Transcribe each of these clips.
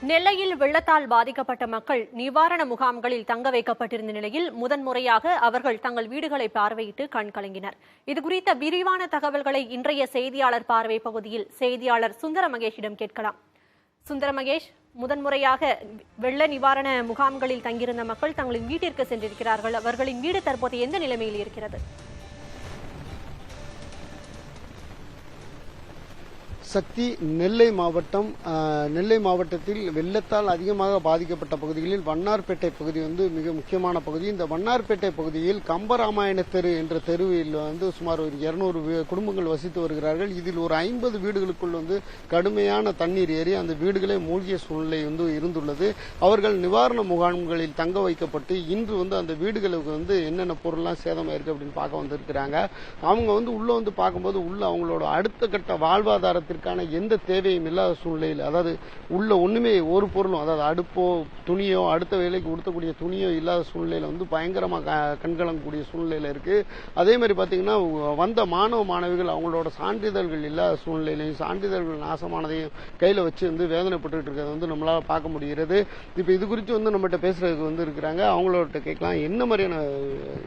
நெல்லையில் வெள்ளத்தால் பாதிக்கப்பட்ட மக்கள் நிவாரண முகாம்களில் தங்க வைக்கப்பட்டிருந்த நிலையில் முதன்முறையாக அவர்கள் தங்கள் வீடுகளை பார்வையிட்டு கண்கலங்கினர். இதுகுறித்த விரிவான தகவல்களை இன்றைய செய்தியாளர் பார்வை பகுதியில் செய்தியாளர் சுந்தர மகேஷிடம் கேட்கலாம். சுந்தர மகேஷ், முதன்முறையாக வெள்ள நிவாரண முகாம்களில் தங்கியிருந்த மக்கள் தங்களின் வீட்டிற்கு சென்றிருக்கிறார்கள். அவர்களின் வீடு தற்போது எந்த நிலைமையில் இருக்கிறது? சக்தி, நெல்லை மாவட்டத்தில் வெள்ளத்தால் அதிகமாக பாதிக்கப்பட்ட பகுதிகளில் வண்ணார்பேட்டை பகுதி மிக முக்கியமான பகுதி. இந்த வண்ணார்பேட்டை பகுதியில் கம்பராமாயண தெரு என்ற தெருவில் சுமார் ஒரு 200 குடும்பங்கள் வசித்து வருகிறார்கள். இதில் ஒரு 50 வீடுகளுக்குள் கடுமையான தண்ணீர் ஏறி அந்த வீடுகளே மூழ்கிய சூழ்நிலை இருந்துள்ளது. அவர்கள் நிவாரண முகாம்களில் தங்க வைக்கப்பட்டு இன்று அந்த வீடுகளுக்கு என்னென்ன பொருள்லாம் சேதமாயிருக்கு அப்படின்னு பார்க்க வந்திருக்கிறாங்க. அவங்க உள்ள பார்க்கும்போது உள்ள அவங்களோட அடுத்த கட்ட வாழ்வாதாரத்திற்கு எந்த தேவையும் இல்லாத சூழ்நிலையில், அதாவது உள்ள ஒண்ணுமே ஒரு பொருளும், அதாவது அடுப்போ துணியோ அடுத்த வேலைக்கு உடுத்தக்கூடிய துணியோ இல்லாத சூழ்நிலையில பயங்கரமா கண்கலங்கக்கூடிய சூழ்நிலையில இருக்கு. அதே மாதிரி பாத்தீங்கன்னா வந்த மாணவ மாணவிகள் அவங்களோட சான்றிதழ்கள் இல்லாத சூழ்நிலையிலையும் சான்றிதழ்கள் நாசமானதையும் கையில வச்சு வேதனைப்பட்டு இருக்கிறத நம்மளால பார்க்க முடிகிறது. இப்ப இது குறித்து நம்மகிட்ட பேசுறதுக்கு இருக்கிறாங்க. அவங்களோட கேட்கலாம், என்ன மாதிரியான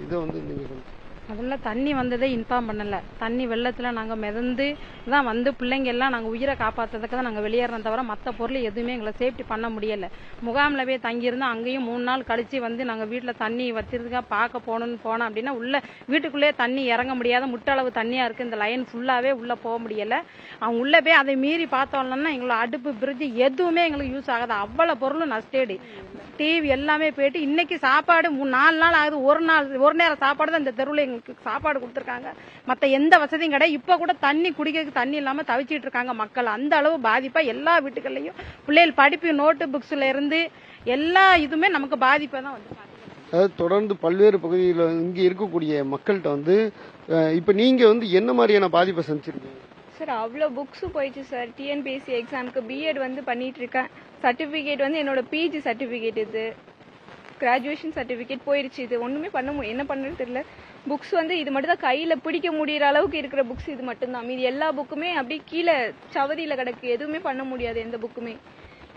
இதை நீங்க சொல்லுங்க. முதல்ல தண்ணி வந்ததே இன்ஃபார்ம் பண்ணல. தண்ணி வெள்ளத்தில் நாங்கள் மிதந்து தான் பிள்ளைங்க எல்லாம் நாங்கள் உயிரை காப்பாற்றுறதுக்கு தான் நாங்கள் வெளியேறோம் தவிர மற்ற பொருள் எதுவுமே எங்களை சேஃப்டி பண்ண முடியலை. முகாமில் போய் தங்கியிருந்தோம். அங்கேயும் 3 நாள் கழிச்சு நாங்கள் வீட்டில் தண்ணி வச்சிருக்கா பார்க்க போனோம் அப்படின்னா உள்ள வீட்டுக்குள்ளேயே தண்ணி இறங்க முடியாத முட்டளவு தண்ணியாக இருக்குது. இந்த லைன் ஃபுல்லாகவே உள்ளே போக முடியலை. அவங்க உள்ளே போய் அதை மீறி பார்த்தோம்னா எங்களோட அடுப்பு பிரிட்ஜு எதுவுமே எங்களுக்கு யூஸ் ஆகாது. அவ்வளோ பொருளும் நஷ்டேடு. டிவி எல்லாமே போயிட்டு இன்னைக்கு சாப்பாடு 4 நாள் ஆகுது. ஒரு நேரம் சாப்பாடு தான் இந்த தெருவில் எங்களுக்கு சாப்பாடு கொடுத்துருக்காங்க. மற்ற எந்த வசதியும் கிடையாது. இப்ப கூட தண்ணி குடிக்கிறதுக்கு தண்ணி இல்லாம தவிச்சிட்டு இருக்காங்க மக்கள். அந்த அளவு பாதிப்பா எல்லா வீட்டுகள்லயும் பிள்ளைகள் படிப்பு நோட்டு புக்ஸ்ல இருந்து எல்லா இதுவுமே நமக்கு பாதிப்பை தான் அதாவது தொடர்ந்து பல்வேறு பகுதியில் இங்க இருக்கக்கூடிய மக்கள்கிட்ட இப்ப நீங்க என்ன மாதிரியான பாதிப்பை சந்திச்சிருக்கீங்க? சார், அவ்வளோ புக்ஸு போயிடுச்சு சார். டிஎன்பிஎஸ்சி எக்ஸாமுக்கு பிஎட் பண்ணிட்டு இருக்கேன். சர்டிஃபிகேட் என்னோட பிஜி சர்டிஃபிகேட், இது கிராஜுவேஷன் சர்டிஃபிகேட் போயிடுச்சு. இது ஒன்றுமே என்ன பண்ணுறது தெரியல. புக்ஸ் இது மட்டும் தான் கையில் பிடிக்க முடிகிற அளவுக்கு இருக்கிற புக்ஸ் இது மட்டும்தான். மீதி எல்லா புக்குமே அப்படியே கீழே சவதியில் கிடக்கு. எதுவுமே பண்ண முடியாது எந்த புக்குமே.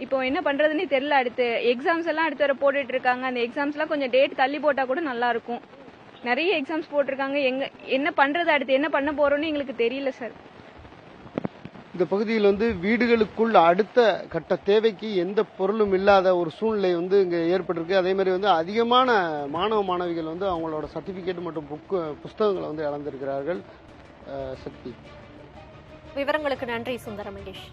இப்போ என்ன பண்ணுறதுன்னே தெரியல. அடுத்து எக்ஸாம்ஸ் எல்லாம் அடுத்து வர போட்டுட்டு இருக்காங்க. அந்த எக்ஸாம்ஸ்லாம் கொஞ்சம் டேட் தள்ளி போட்டால் கூட நல்லா இருக்கும். நிறைய எக்ஸாம்ஸ் போட்டிருக்காங்க. என்ன பண்ணுறது, அடுத்து என்ன பண்ண போகிறோன்னு எங்களுக்கு தெரியல சார். இந்த பகுதியில் வீடுகளுக்குள் அடுத்த கட்ட தேவைக்கு எந்த பொருளும் இல்லாத ஒரு சூழ்நிலை இங்க ஏற்பட்டிருக்கு. அதே மாதிரி அதிகமான மாணவ மாணவிகள் அவங்களோட சர்டிபிகேட் மற்றும் புஸ்தகங்களை இழந்திருக்கிறார்கள். சக்தி, விவரங்களுக்கு நன்றி சுந்தர மகேஷ்.